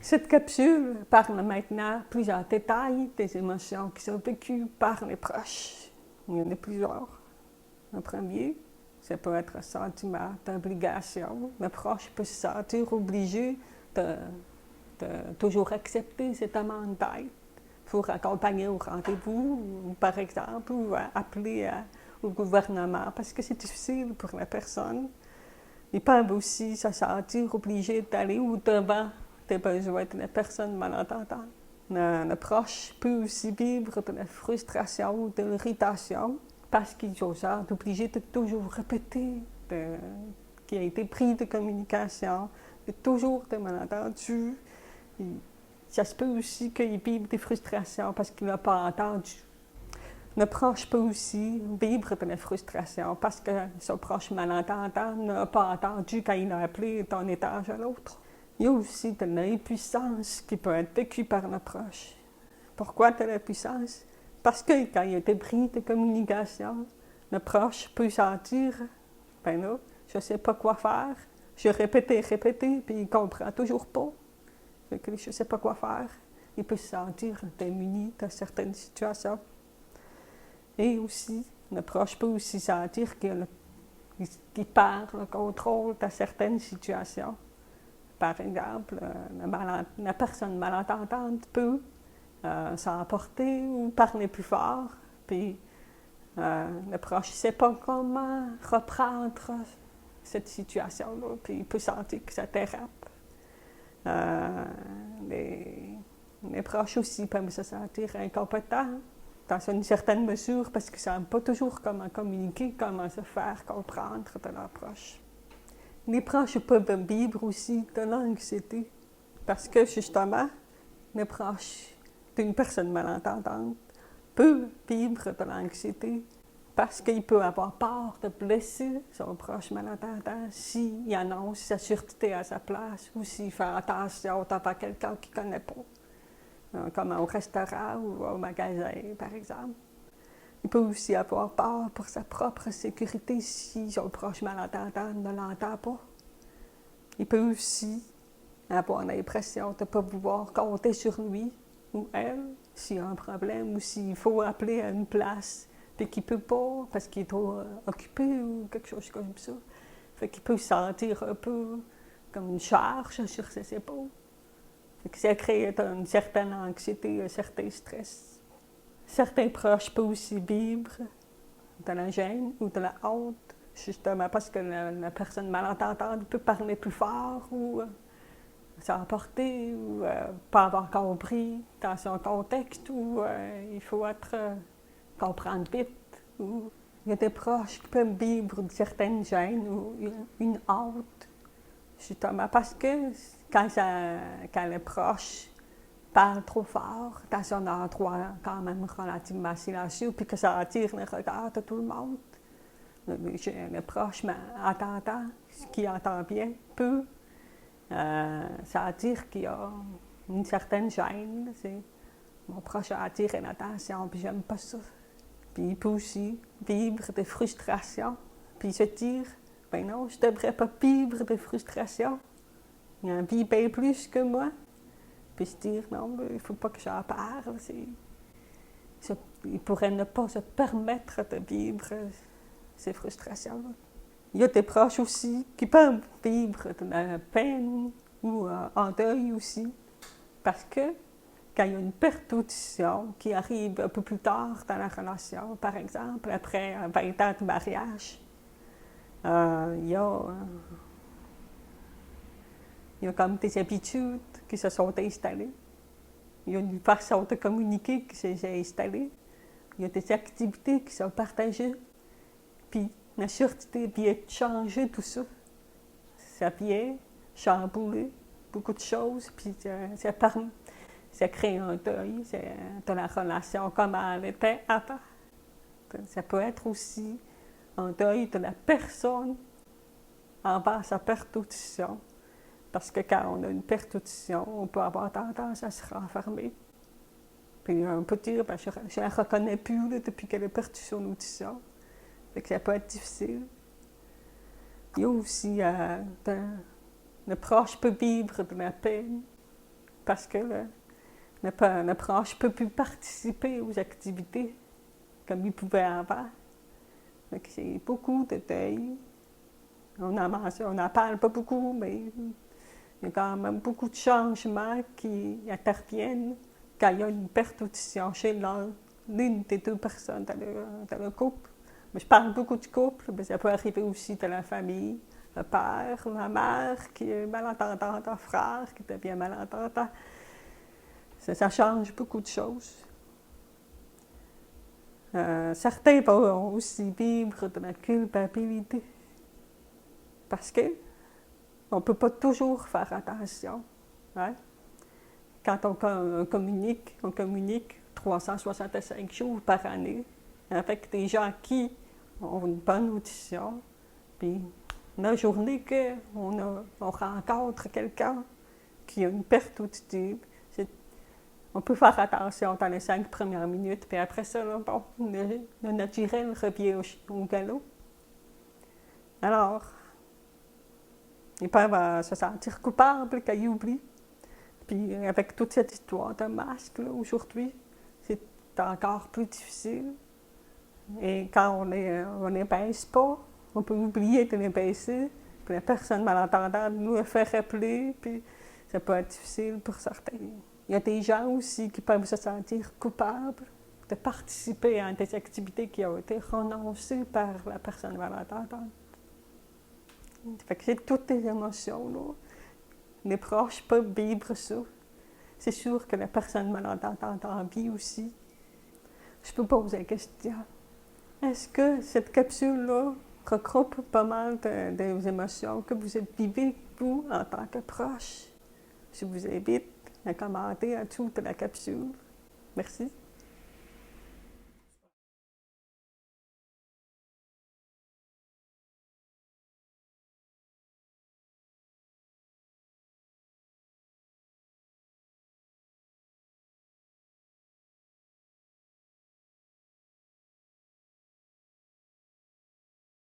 Cette capsule parle maintenant plus en détail des émotions qui sont vécues par les proches. Il y en a plusieurs. Le premier, ça peut être un sentiment d'obligation. Le proche peut se sentir obligé de toujours accepter cette amende d'aide pour accompagner au rendez-vous, ou, par exemple, ou appeler au gouvernement parce que c'est difficile pour la personne. Ils peuvent aussi se sentir obligés d'aller au-devant des besoins de la personne malentendante. Le proche peut aussi vivre de la frustration ou de l'irritation parce qu'ils sont obligés de toujours répéter qu'il a été pris de communication, de toujours des malentendus. Ça se peut aussi qu'ils vivent des frustrations parce qu'il n'a pas entendu. Le proche peut aussi vivre de la frustration parce que son proche malentendant n'a pas entendu quand il a appelé d'un étage à l'autre. Il y a aussi de l'impuissance qui peut être vécue par le proche. Pourquoi de l'impuissance? Parce que quand il y a des bris de communication, le proche peut sentir, ben là, je ne sais pas quoi faire. Je répète, puis il ne comprend toujours pas. Je ne sais pas quoi faire. Il peut se sentir démuni dans certaines situations. Et aussi, le proche peut aussi sentir qu'il perd le contrôle dans certaines situations. Par exemple, la personne malentendante peut s'emporter ou parler plus fort, puis le proche ne sait pas comment reprendre cette situation-là, puis il peut sentir que ça dérape. Les proches aussi peuvent se sentir incompétents dans une certaine mesure parce qu'ils ne savent pas toujours comment communiquer, comment se faire comprendre de leurs proches. Les proches peuvent vivre aussi de l'anxiété parce que justement, les proches d'une personne malentendante peuvent vivre de l'anxiété parce qu'il peut avoir peur de blesser son proche malentendant s'il annonce sa sûreté à sa place ou s'il fait attention devant quelqu'un qu'il ne connaît pas, comme au restaurant ou au magasin, par exemple. Il peut aussi avoir peur pour sa propre sécurité si son proche malentendant ne l'entend pas. Il peut aussi avoir l'impression de ne pas pouvoir compter sur lui ou elle s'il y a un problème ou s'il faut appeler à une place puis qu'il ne peut pas parce qu'il est trop occupé ou quelque chose comme ça. Fait qu'il peut se sentir un peu comme une charge sur ses épaules. Fait que ça crée une certaine anxiété, un certain stress. Certains proches peuvent aussi vivre de la gêne ou de la honte, justement parce que la personne malentendante peut parler plus fort ou s'emporter ou pas avoir compris dans son contexte ou il faut comprendre vite. Ou il y a des proches qui peuvent vivre une certaine gêne ou une honte, justement parce que quand les proches parlent trop fort dans un endroit quand même relativement silencieux puis que ça attire le regard de tout le monde, le proche entendant, ce qui entend bien, peut ça attire qu'il y a une certaine gêne. Mon proche attire l'attention, puis j'aime pas ça. Puis il peut aussi vivre des frustrations, puis se dire, ben non, je devrais pas vivre des frustrations. Il en vit bien plus que moi. Puis se dire, non, il faut pas que j'en parle. Il pourrait ne pas se permettre de vivre ces frustrations-là. Il y a des proches aussi qui peuvent vivre de la peine ou en deuil aussi, parce que quand il y a une perturbation qui arrive un peu plus tard dans la relation, par exemple, après 20 ans de mariage, il y a comme des habitudes qui se sont installées. Il y a une façon de communiquer qui s'est installée. Il y a des activités qui sont partagées. Puis la sûreté vient changer tout ça. Ça vient chambouler beaucoup de choses, puis ça crée un deuil de la relation comme elle était avant. Ça peut être aussi un deuil de la personne envers sa perturbation. Parce que quand on a une perturbation, on peut avoir tendance à se renfermer. Puis on peut dire, ben, je ne la reconnais plus là, depuis qu'elle est perdue son audition. Fait que ça peut être difficile. Il y a aussi le proche peut vivre de la peine parce que le proche ne peut plus participer aux activités comme il pouvait avant. Donc, c'est beaucoup de deuil. On n'en parle pas beaucoup, mais il y a quand même beaucoup de changements qui interviennent quand il y a une perte d'audition chez l'une des deux personnes dans le couple. Mais je parle beaucoup du couple, mais ça peut arriver aussi dans la famille. Le père, la mère qui est malentendante, le frère qui devient malentendant. Ça change beaucoup de choses. Certains vont aussi vivre de la culpabilité. Parce que on ne peut pas toujours faire attention. Hein? Quand on communique 365 jours par année avec des gens qui ont une bonne audition. Puis la journée qu'on rencontre quelqu'un qui a une perte auditive, on peut faire attention dans les 5 premières minutes, puis après ça, là, bon, le naturel revient au galop. Alors, ils peuvent se sentir coupables quand ils oublient. Puis avec toute cette histoire de masque, là, aujourd'hui, c'est encore plus difficile. Et quand on n'épaisse pas, on peut oublier de l'épaisser, puis la personne malentendante nous le fait rappeler, puis ça peut être difficile pour certains. Il y a des gens aussi qui peuvent se sentir coupables de participer à des activités qui ont été renoncées par la personne malentendante. Fait que c'est toutes les émotions, là. Les proches peuvent vivre ça. C'est sûr que la personne malentendante en vit aussi. Je peux poser la question. Est-ce que cette capsule-là regroupe pas mal des émotions que vous vivez, vous, en tant que proche? Je vous invite à commenter en dessous de la capsule. Merci.